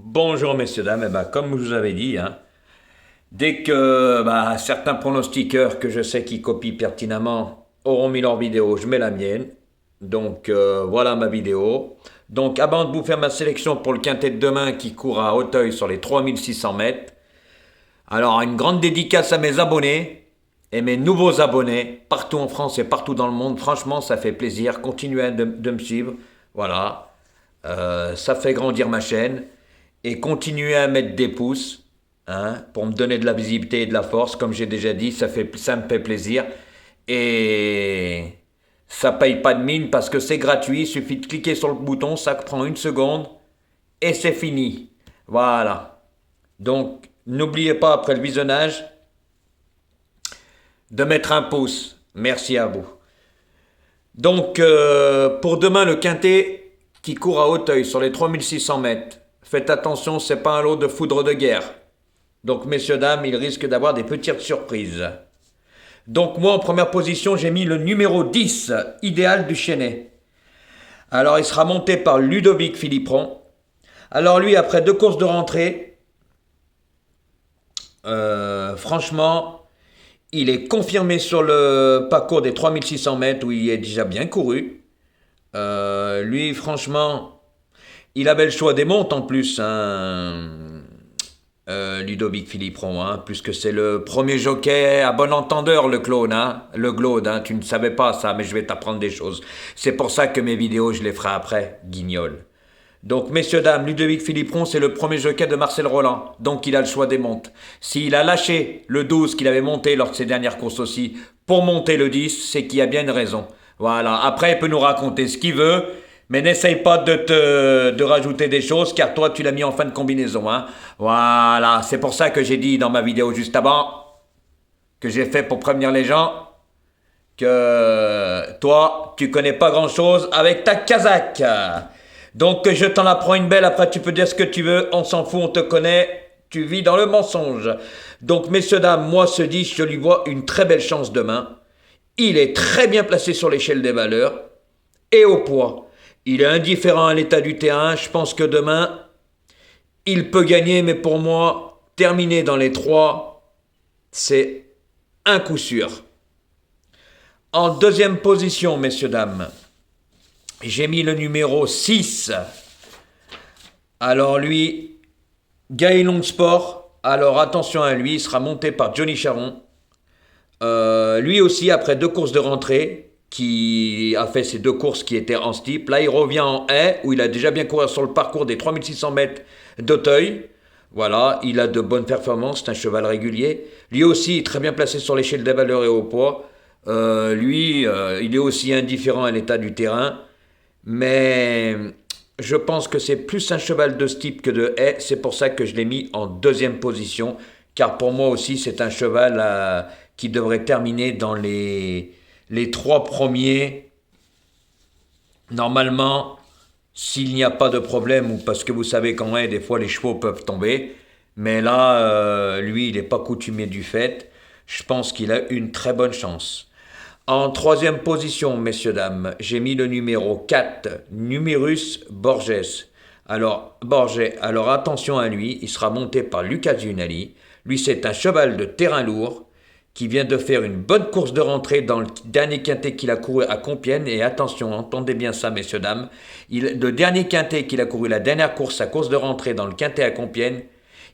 Bonjour messieurs, dames, comme je vous avais dit, dès que certains pronostiqueurs que je sais qui copient pertinemment auront mis leur vidéo, je mets la mienne. Donc voilà ma vidéo. Donc avant de vous faire ma sélection pour le quintet de demain qui court à Auteuil sur les 3600 mètres, alors une grande dédicace à mes abonnés et mes nouveaux abonnés partout en France et partout dans le monde. Franchement, ça fait plaisir. Continuez de me suivre. Voilà. Ça fait grandir ma chaîne. Et continuez à mettre des pouces pour me donner de la visibilité et de la force. Comme j'ai déjà dit, ça me fait plaisir. Et ça paye pas de mine parce que c'est gratuit. Il suffit de cliquer sur le bouton, ça prend une seconde et c'est fini. Voilà. Donc, n'oubliez pas après le visionnage de mettre un pouce. Merci à vous. Donc, pour demain, le quintet qui court à Auteuil sur les 3600 mètres. Faites attention, c'est pas un lot de foudre de guerre. Donc, messieurs, dames, il risque d'avoir des petites surprises. Donc, moi, en première position, j'ai mis le numéro 10, Idéal du Chesnay. Alors, il sera monté par Ludovic Philippron. Alors, lui, après 2 courses de rentrée, franchement, il est confirmé sur le parcours des 3600 mètres où il est déjà bien couru. Lui, franchement, il avait le choix des montes en plus, Ludovic Philippron, puisque c'est le premier jockey à bon entendeur, le clone, le Glaude, tu ne savais pas ça, mais je vais t'apprendre des choses. C'est pour ça que mes vidéos, je les ferai après, guignol. Donc, messieurs, dames, Ludovic Philippron, c'est le premier jockey de Marcel Roland, donc il a le choix des montes. S'il a lâché le 12 qu'il avait monté lors de ses dernières courses aussi, pour monter le 10, c'est qu'il y a bien une raison. Voilà, après, il peut nous raconter ce qu'il veut, mais n'essaye pas de rajouter des choses, car toi, tu l'as mis en fin de combinaison. Voilà, c'est pour ça que j'ai dit dans ma vidéo juste avant, que j'ai fait pour prévenir les gens, que toi, tu connais pas grand-chose avec ta casaque. Donc, je t'en apprends une belle, après tu peux dire ce que tu veux, on s'en fout, on te connaît, tu vis dans le mensonge. Donc, messieurs, dames, moi, ce 10, je lui vois une très belle chance demain. Il est très bien placé sur l'échelle des valeurs et au poids. Il est indifférent à l'état du terrain. Je pense que demain, il peut gagner, mais pour moi, terminer dans les 3, c'est un coup sûr. En deuxième position, messieurs, dames, j'ai mis le numéro 6. Alors lui, Gaëlon Sport, alors attention à lui, il sera monté par Johnny Charon. Lui aussi, après 2 courses de rentrée, qui a fait ces 2 courses qui étaient en steep. Là, il revient en haie, où il a déjà bien couru sur le parcours des 3600 mètres d'Auteuil. Voilà, il a de bonnes performances, c'est un cheval régulier. Lui aussi, très bien placé sur l'échelle des valeurs et au poids. Il est aussi indifférent à l'état du terrain. Mais je pense que c'est plus un cheval de steep que de haie. C'est pour ça que je l'ai mis en deuxième position. Car pour moi aussi, c'est un cheval qui devrait terminer dans les 3 premiers. Normalement, s'il n'y a pas de problème, ou parce que vous savez qu'en haie, des fois les chevaux peuvent tomber. Mais là, lui, il n'est pas coutumier du fait. Je pense qu'il a une très bonne chance. En troisième position, messieurs, dames, j'ai mis le numéro 4, Numerus Borges. Alors, attention à lui, il sera monté par Lucas Giunali. Lui, c'est un cheval de terrain lourd qui vient de faire une bonne course de rentrée dans le dernier quintet qu'il a couru à Compiègne. Et attention, entendez bien ça, messieurs, dames. Le dernier quintet qu'il a couru, la dernière course, sa course de rentrée dans le quintet à Compiègne,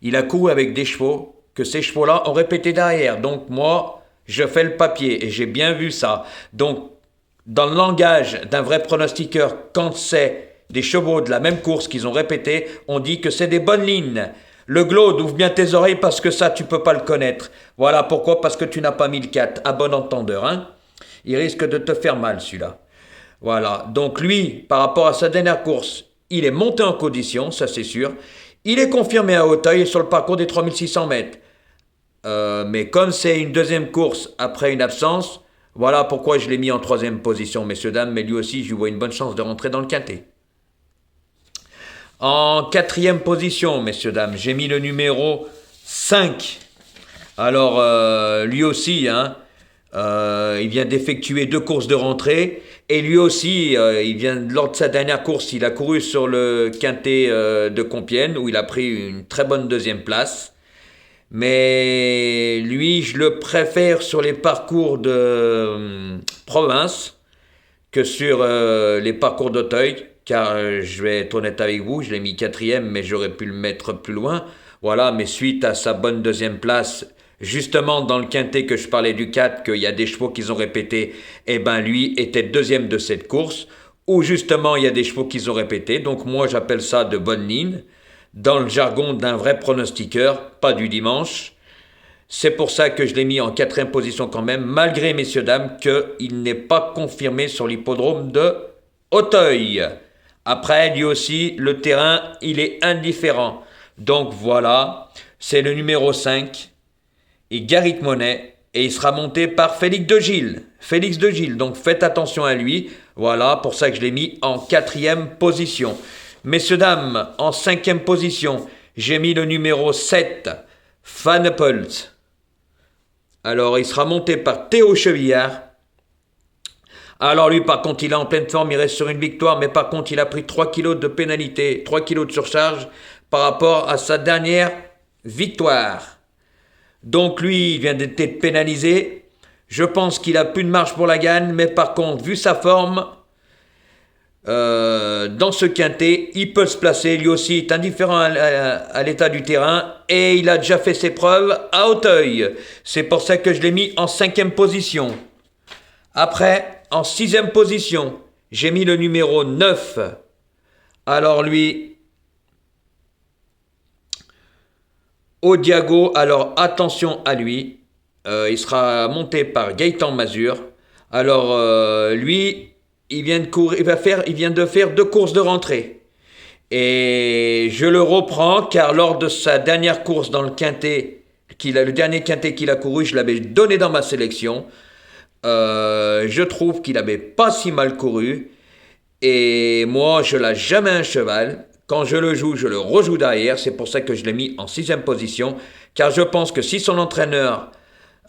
il a couru avec des chevaux que ces chevaux-là ont répété derrière. Donc moi, je fais le papier et j'ai bien vu ça. Donc, dans le langage d'un vrai pronostiqueur, quand c'est des chevaux de la même course qu'ils ont répété, on dit que c'est des bonnes lignes. Le Glaude, ouvre bien tes oreilles parce que ça, tu peux pas le connaître. Voilà pourquoi, parce que tu n'as pas mis le 4, à bon entendeur. Il risque de te faire mal, celui-là. Voilà, donc lui, par rapport à sa dernière course, il est monté en condition, ça c'est sûr. Il est confirmé à Auteuil sur le parcours des 3600 mètres. Mais comme c'est une deuxième course après une absence, voilà pourquoi je l'ai mis en troisième position, messieurs, dames, mais lui aussi, je lui vois une bonne chance de rentrer dans le quintet. En quatrième position, messieurs, dames, j'ai mis le numéro 5. Alors, lui aussi, il vient d'effectuer 2 courses de rentrée. Et lui aussi, lors de sa dernière course, il a couru sur le quintet de Compiègne, où il a pris une très bonne deuxième place. Mais lui, je le préfère sur les parcours de province que sur les parcours d'Auteuil, car je vais être honnête avec vous, je l'ai mis quatrième, mais j'aurais pu le mettre plus loin. Voilà, mais suite à sa bonne deuxième place, justement dans le quintet que je parlais du 4, qu'il y a des chevaux qu'ils ont répété, eh ben lui était deuxième de cette course, où justement il y a des chevaux qu'ils ont répété, donc moi j'appelle ça de bonne ligne, dans le jargon d'un vrai pronostiqueur, pas du dimanche. C'est pour ça que je l'ai mis en quatrième position quand même, malgré, messieurs, dames, qu'il n'est pas confirmé sur l'hippodrome de Auteuil. Après, lui aussi, le terrain, il est indifférent. Donc voilà, c'est le numéro 5, et Garrick Monet, et il sera monté par Félix de Gilles. Félix de Gilles, donc faites attention à lui. Voilà, pour ça que je l'ai mis en quatrième position. Messieurs, dames, en cinquième position, j'ai mis le numéro 7, Fanepult. Alors, il sera monté par Théo Chevillard. Alors lui, par contre, il est en pleine forme, il reste sur une victoire, mais par contre, il a pris 3 kilos de pénalité, 3 kilos de surcharge par rapport à sa dernière victoire. Donc lui, il vient d'être pénalisé. Je pense qu'il a plus de marge pour la gagne, mais par contre, vu sa forme, dans ce quintet, il peut se placer. Lui aussi est indifférent à l'état du terrain et il a déjà fait ses preuves à Auteuil. C'est pour ça que je l'ai mis en cinquième position. Après, en sixième position, j'ai mis le numéro 9. Alors lui, Odiago, alors attention à lui. Il sera monté par Gaëtan Mazur. Alors lui, il vient de faire 2 courses de rentrée. Et je le reprends car lors de sa dernière course dans le quintet, le dernier quintet qu'il a couru, je l'avais donné dans ma sélection. Je trouve qu'il avait pas si mal couru. Et moi, je lâche jamais un cheval. Quand je le joue, je le rejoue derrière. C'est pour ça que je l'ai mis en sixième position. Car je pense que si son entraîneur,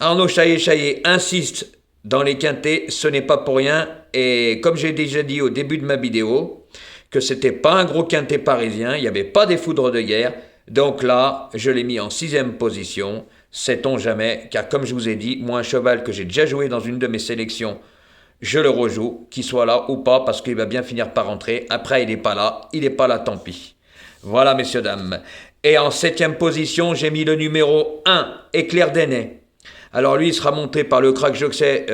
Arnaud Chaillet, insiste dans les quintets, ce n'est pas pour rien. Et comme j'ai déjà dit au début de ma vidéo, que c'était pas un gros quintet parisien, il n'y avait pas des foudres de guerre. Donc là, je l'ai mis en sixième position. Sait-on jamais, car comme je vous ai dit, moi un cheval que j'ai déjà joué dans une de mes sélections, je le rejoue, qu'il soit là ou pas, parce qu'il va bien finir par rentrer. Après, il n'est pas là, tant pis. Voilà, messieurs, dames. Et en septième position, j'ai mis le numéro 1, Éclair d'Aîné. Alors lui, il sera monté par le crack jockey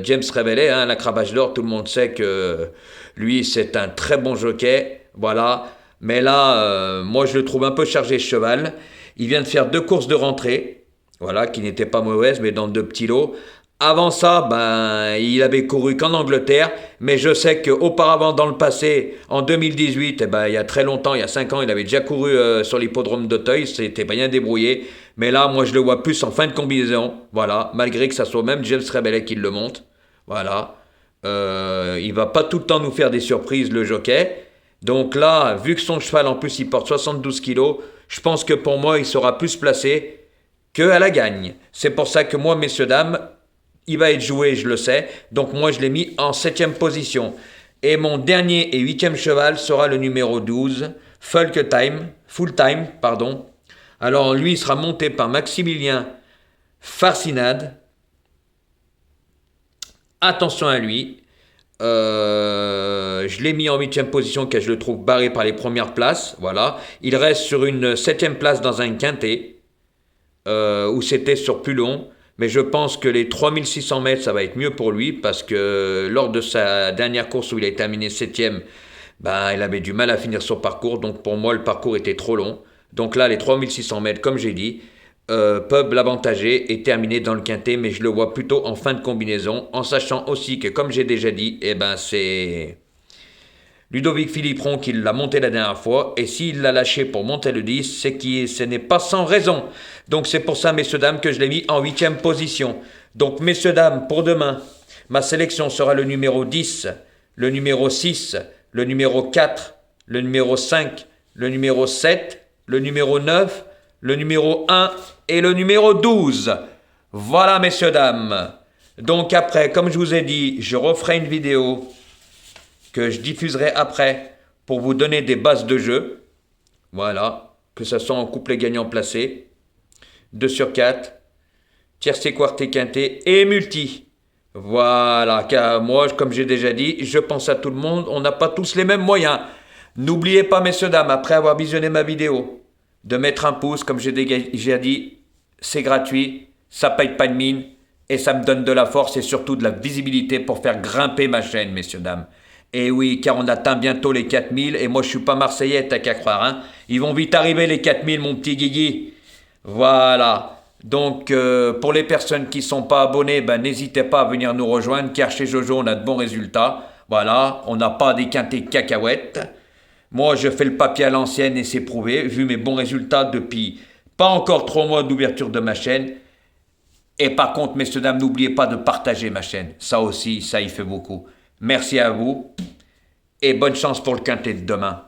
James Révélé, la cravache d'or. Tout le monde sait que lui, c'est un très bon jockey. Voilà. Mais là, moi, je le trouve un peu chargé, ce cheval. Il vient de faire 2 courses de rentrée, voilà, qui n'étaient pas mauvaises, mais dans 2 petits lots. Avant ça, il avait couru qu'en Angleterre, mais je sais qu'auparavant, dans le passé, en 2018, il y a très longtemps, il y a 5 ans, il avait déjà couru sur l'hippodrome d'Auteuil, c'était bien débrouillé. Mais là, moi, je le vois plus en fin de combinaison, voilà, malgré que ça soit même James Rebellet qui le monte, voilà. Il va pas tout le temps nous faire des surprises, le jockey. Donc là, vu que son cheval, en plus, il porte 72 kilos, je pense que pour moi, il sera plus placé qu'à la gagne. C'est pour ça que moi, messieurs, dames, il va être joué, je le sais. Donc moi, je l'ai mis en 7e position. Et mon dernier et 8e cheval sera le numéro 12, Full Time. Alors lui, il sera monté par Maximilien Farcinade. Attention à lui. Je l'ai mis en 8e position car je le trouve barré par les premières places. Voilà. Il reste sur une 7e place dans un quintet où c'était sur plus long. Mais je pense que les 3600 mètres, ça va être mieux pour lui parce que lors de sa dernière course où il a terminé 7e, il avait du mal à finir son parcours. Donc pour moi, le parcours était trop long. Donc là, les 3600 mètres, comme j'ai dit, peuvent l'avantager et terminer dans le quintet. Mais je le vois plutôt en fin de combinaison, en sachant aussi que, comme j'ai déjà dit, c'est Ludovic Philippron qui l'a monté la dernière fois, et s'il l'a lâché pour monter le 10, c'est que ce n'est pas sans raison. Donc c'est pour ça, messieurs, dames, que je l'ai mis en 8e position. Donc, messieurs, dames, pour demain, ma sélection sera le numéro 10, le numéro 6, le numéro 4, le numéro 5, le numéro 7, le numéro 9, le numéro 1 et le numéro 12. Voilà, messieurs, dames. Donc après, comme je vous ai dit, je referai une vidéo que je diffuserai après pour vous donner des bases de jeu. Voilà, que ce soit en couplet gagnant placé, 2 sur 4, tiercé, quarté, quinté et multi. Voilà, car moi, comme j'ai déjà dit, je pense à tout le monde, on n'a pas tous les mêmes moyens. N'oubliez pas, messieurs, dames, après avoir visionné ma vidéo, de mettre un pouce, comme j'ai déjà dit, c'est gratuit, ça paye pas de mine, et ça me donne de la force et surtout de la visibilité pour faire grimper ma chaîne, messieurs, dames. Et oui, car on atteint bientôt les 4000, et moi je suis pas marseillais, t'as qu'à croire, hein. Ils vont vite arriver les 4000, mon petit Guigui. Voilà. Donc, pour les personnes qui ne sont pas abonnées, ben, n'hésitez pas à venir nous rejoindre, car chez Jojo, on a de bons résultats. Voilà, on n'a pas des quintés cacahuètes. Moi, je fais le papier à l'ancienne et c'est prouvé, vu mes bons résultats depuis pas encore 3 mois d'ouverture de ma chaîne. Et par contre, messieurs, dames, n'oubliez pas de partager ma chaîne. Ça aussi, ça y fait beaucoup. Merci à vous et bonne chance pour le quintet de demain.